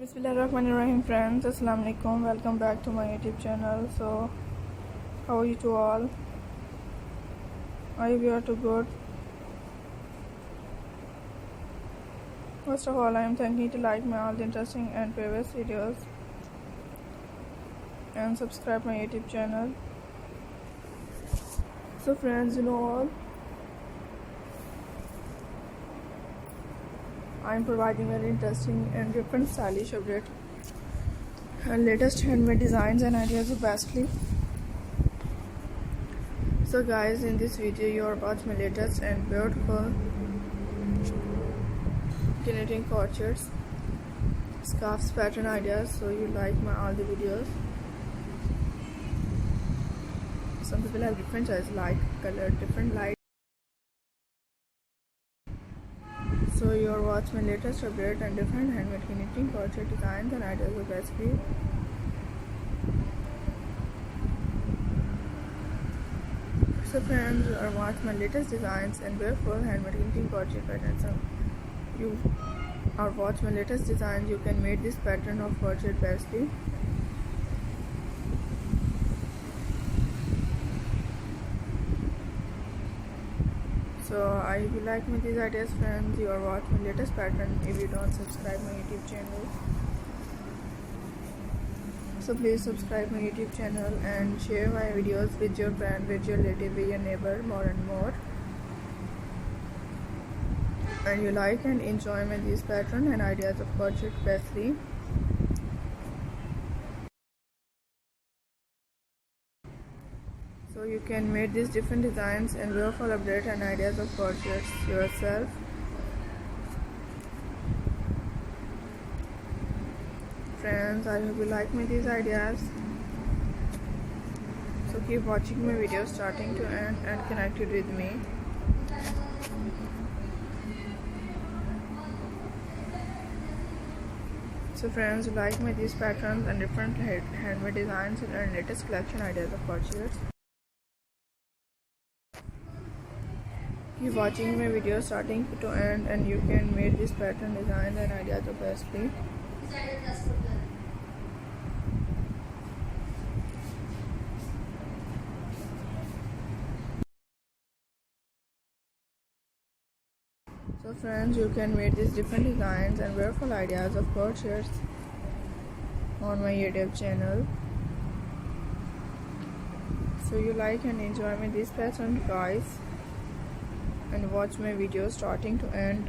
Bismillahirrahmanirrahim friends, Assalamu alaikum, welcome back to my YouTube channel. So how are you to all? I hope you are too good. First of all, I am thanking you to like my all the interesting and previous videos and subscribe my YouTube channel. So friends, you know all, I am providing very interesting and different stylish update and latest handmade designs and ideas of Bastley. So guys, in this video you are watching my latest and beautiful knitting crochets, scarves pattern ideas. So you like my all the videos. Some people have different choice, like color, different light. So you are watching my latest update and different handmade knitting crochet designs and ideas of Bastley. So friends, you are watching my latest designs and beautiful handmade knitting crochet patterns. So you are watching my latest designs. You can make this pattern of crochet Bastley. So I hope you like me these ideas friends. You are watching my latest pattern. If you don't subscribe my YouTube channel, so please subscribe my YouTube channel and share my videos with your friend, with your relative, with your neighbor more and more. And you like and enjoy my these pattern and ideas of crochet Bastley. So you can make these different designs and beautiful update and ideas of crochets yourself. Friends, I hope you like me these ideas. So keep watching my videos starting to end and connected with me. So friends, you like me these patterns and different handmade designs and latest collection ideas of crochets. Keep watching my videos starting to end and you can make this pattern designs and ideas of Bastley. So friends, you can make these different designs and beautiful ideas of crochets on my YouTube channel. So you like and enjoy me this pattern guys, and watch my videos starting to end.